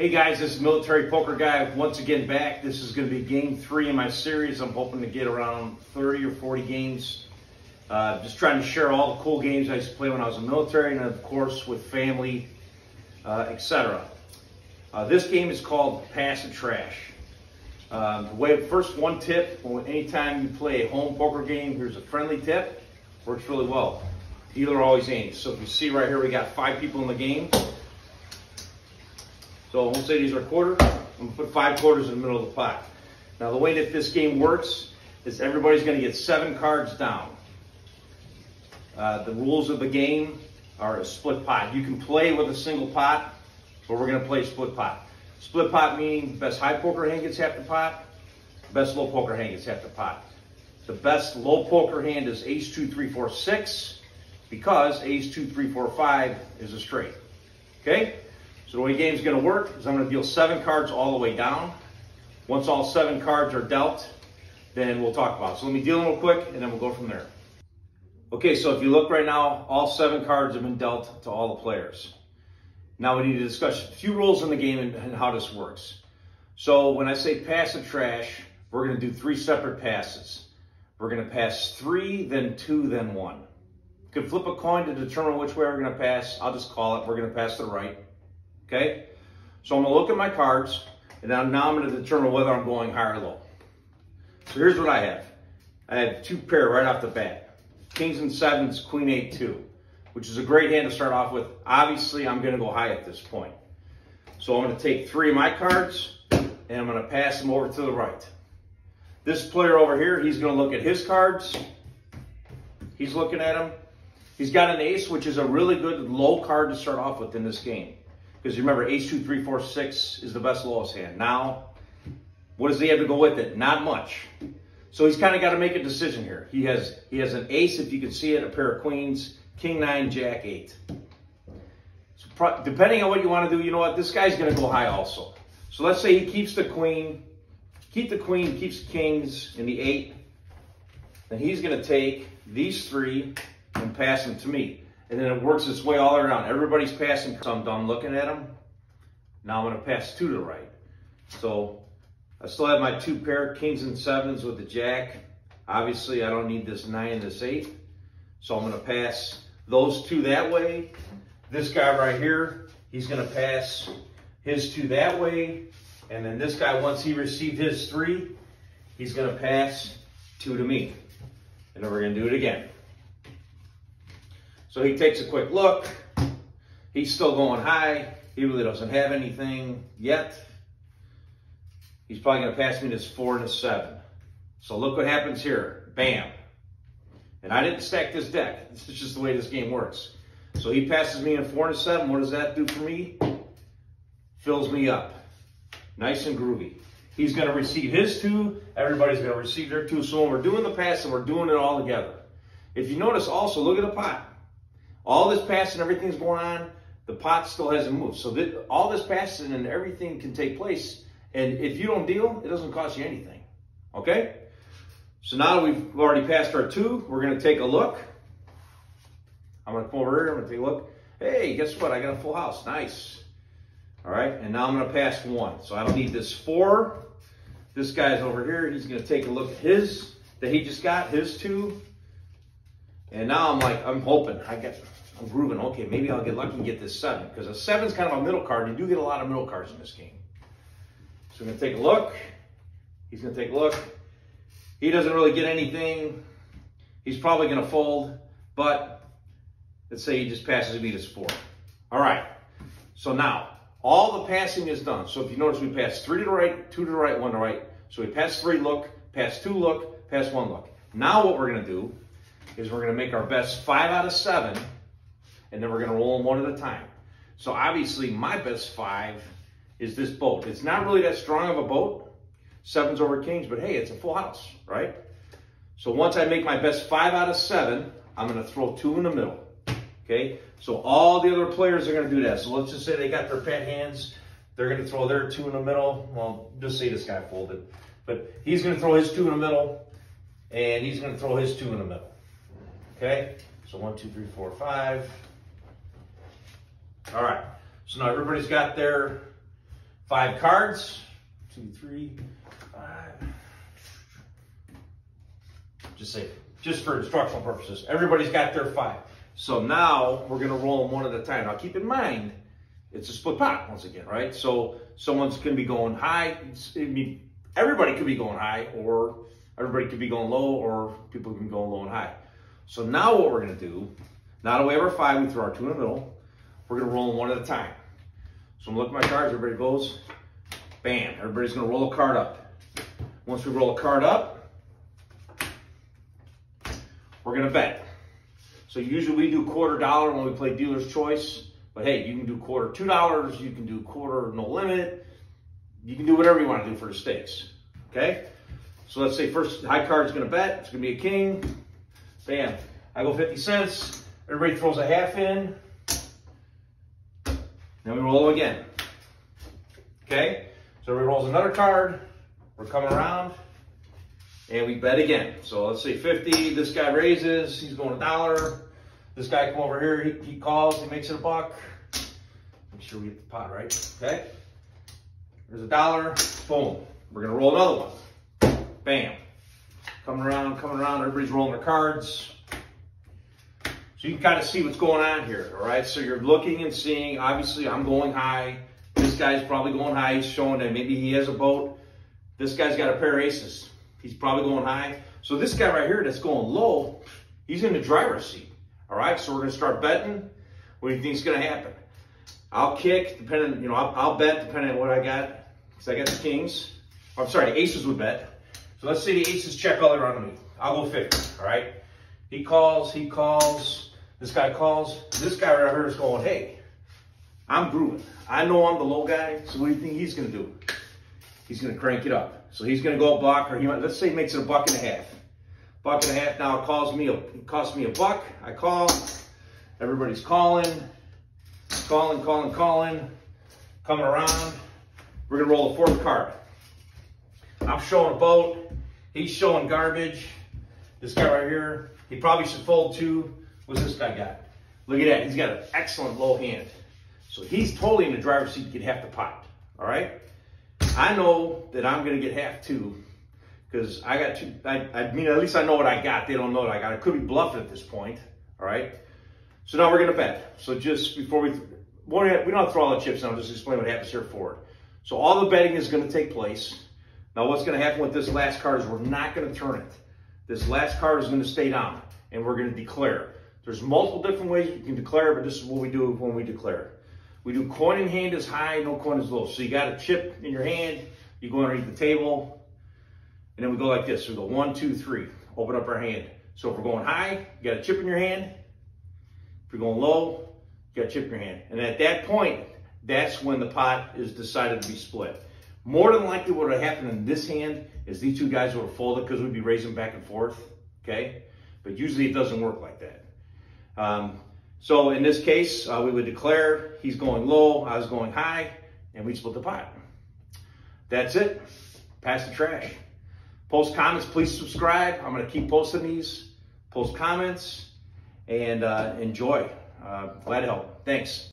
Hey guys, this is Military Poker Guy once again back. This is going to be game 3 in my series. I'm hoping to get around 30 or 40 games. Just trying to share all the cool games I used to play when I was in the military and of course with family, etc. This game is called Pass the Trash. First one tip, anytime you play a home poker game, here's a friendly tip. Works really well. Dealer always aims. So if you see right here, we got 5 people in the game. So I won't say these are quarters. I'm going to put 5 quarters in the middle of the pot. Now the way that this game works is everybody's going to get 7 cards down. The rules of the game are a split pot. You can play with a single pot, but we're going to play split pot. Split pot meaning best high poker hand gets half the pot, best low poker hand gets half the pot. The best low poker hand is ace 2, 3, 4, 6 because ace 2, 3, 4, 5 is a straight. Okay? So the way the game's going to work is I'm going to deal 7 cards all the way down. Once all 7 cards are dealt, then we'll talk about it. So let me deal them real quick, and then we'll go from there. Okay, so if you look right now, all 7 cards have been dealt to all the players. Now we need to discuss a few rules in the game and how this works. So when I say pass the trash, we're going to do 3 separate passes. We're going to pass 3, then 2, then 1. You can flip a coin to determine which way we're going to pass. I'll just call it. We're going to pass to the right. Okay, so I'm going to look at my cards, and now I'm going to determine whether I'm going high or low. So here's what I have. I have 2 pair right off the bat. Kings and 7s, Queen 8, 2, which is a great hand to start off with. Obviously, I'm going to go high at this point. So I'm going to take 3 of my cards, and I'm going to pass them over to the right. This player over here, he's going to look at his cards. He's looking at them. He's got an ace, which is a really good low card to start off with in this game. Because you remember, ace 2, 3, 4, 6 is the best lowest hand. Now, what does he have to go with it? Not much. So he's kind of got to make a decision here. He has an ace, if you can see it, a pair of queens, king 9, jack 8. So depending on what you want to do, you know what? This guy's going to go high also. So let's say he keeps the queen, keeps the kings in the 8. Then he's going to take these 3 and pass them to me. And then it works its way all around. Everybody's passing. So I'm done looking at them. Now I'm going to pass 2 to the right. So I still have my 2 pair, kings and 7s with the jack. Obviously, I don't need this 9 and this 8. So I'm going to pass those 2 that way. This guy right here, he's going to pass his 2 that way. And then this guy, once he received his 3, he's going to pass 2 to me. And then we're going to do it again. So he takes a quick look. He's still going high. He really doesn't have anything yet. He's probably going to pass me this 4 and a 7. So look what happens here. Bam. And I didn't stack this deck. This is just the way this game works. So he passes me a 4 and a 7. What does that do for me? Fills me up. Nice and groovy. He's going to receive his 2. Everybody's going to receive their 2. So when we're doing the passing, we're doing it all together. If you notice also, look at the pot. All this passing, everything's going on. The pot still hasn't moved. So all this passing and everything can take place. And if you don't deal, it doesn't cost you anything. Okay? So now that we've already passed our 2, we're going to take a look. I'm going to come over here. I'm going to take a look. Hey, guess what? I got a full house. Nice. All right. And now I'm going to pass 1. So I don't need this 4. This guy's over here. He's going to take a look at his that he just got, his 2. And now I'm hoping. I'm grooving. Okay, maybe I'll get lucky and get this 7. Because a 7 is kind of a middle card. You do get a lot of middle cards in this game. So I'm going to take a look. He's going to take a look. He doesn't really get anything. He's probably going to fold. But let's say he just passes me this 4. All right. So now, all the passing is done. So if you notice, we passed 3 to the right, 2 to the right, 1 to the right. So we pass 3, look, pass 2, look, pass 1, look. Now what we're going to do is we're going to make our best 5 out of 7. And then we're going to roll them 1 at a time. So obviously, my best 5 is this boat. It's not really that strong of a boat. 7s over kings, but hey, it's a full house, right? So once I make my best 5 out of 7, I'm going to throw 2 in the middle. Okay? So all the other players are going to do that. So let's just say they got their pet hands. They're going to throw their 2 in the middle. Well, just say this guy folded. But he's going to throw his 2 in the middle. And he's going to throw his 2 in the middle. Okay? So 1, 2, 3, 4, 5. All right. So now everybody's got their 5 cards. 2, 3, 5. Just for instructional purposes. Everybody's got their 5. So now we're going to roll them one at a time. Now keep in mind, it's a split pot once again, right? So someone's going to be going high. Everybody could be going high, or everybody could be going low, or people can be going low and high. So now what we're going to do, now that we have our 5, we throw our 2 in the middle. We're going to roll them one at a time. So I'm looking at my cards. Everybody goes, bam. Everybody's going to roll a card up. Once we roll a card up, we're going to bet. So usually we do $quarter when we play dealer's choice. But hey, you can do quarter $2. You can do quarter no limit. You can do whatever you want to do for the stakes. Okay? So let's say first high card's going to bet. It's going to be a king. Bam. I go 50 cents. Everybody throws a half in. Then we roll them again. Okay? So everybody rolls another card. We're coming around. And we bet again. So let's say 50. This guy raises. He's going $1. This guy come over here. He calls. He makes it $1. Make sure we get the pot right. Okay? There's $1. Boom. We're going to roll another one. Bam. Coming around. Everybody's rolling their cards. So you can kind of see what's going on here. All right? So you're looking and seeing. Obviously, I'm going high. This guy's probably going high. He's showing that maybe he has a boat. This guy's got a pair of aces. He's probably going high. So this guy right here that's going low, he's in the driver's seat. All right, so we're going to start betting. What do you think is going to happen? I'll kick, depending, I'll bet depending on what I got. Because I got the kings. I'm sorry, the aces would bet. So let's say the aces check all around me. I'll go 50, all right? He calls. This guy calls. This guy right here is going, hey, I'm grooving. I know I'm the low guy, so what do you think he's going to do? He's going to crank it up. So he's going to go $1, or let's say he makes it $1.50. $1.50 now. It costs me $1. I call. Everybody's calling, coming around. We're going to roll a 4th card. I'm showing a boat. He's showing garbage. This guy right here, he probably should fold 2. What's this guy got? Look at that. He's got an excellent low hand. So he's totally in the driver's seat to get half the pot. All right? I know that I'm going to get half too, because I got 2. I mean, at least I know what I got. They don't know what I got. I could be bluffing at this point. All right. So now we're going to bet. So just before we don't have to throw all the chips now. I'll just explain what happens here forward. So all the betting is going to take place. Now what's going to happen with this last card is we're not going to turn it. This last card is going to stay down, and we're going to declare. There's multiple different ways you can declare, but this is what we do when we declare. We do coin in hand is high, no coin is low. So you got a chip in your hand, you go underneath the table, and then we go like this. We go 1, 2, 3, open up our hand. So if we're going high, you got a chip in your hand. If you're going low, you got a chip in your hand. And at that point, that's when the pot is decided to be split. More than likely what would have happened in this hand is these 2 guys would have folded because we'd be raising back and forth, okay? But usually it doesn't work like that. So in this case, we would declare he's going low, I was going high, and we'd split the pot. That's it. Pass the trash. Post comments, please subscribe. I'm going to keep posting these. Post comments, and enjoy. Glad to help. Thanks.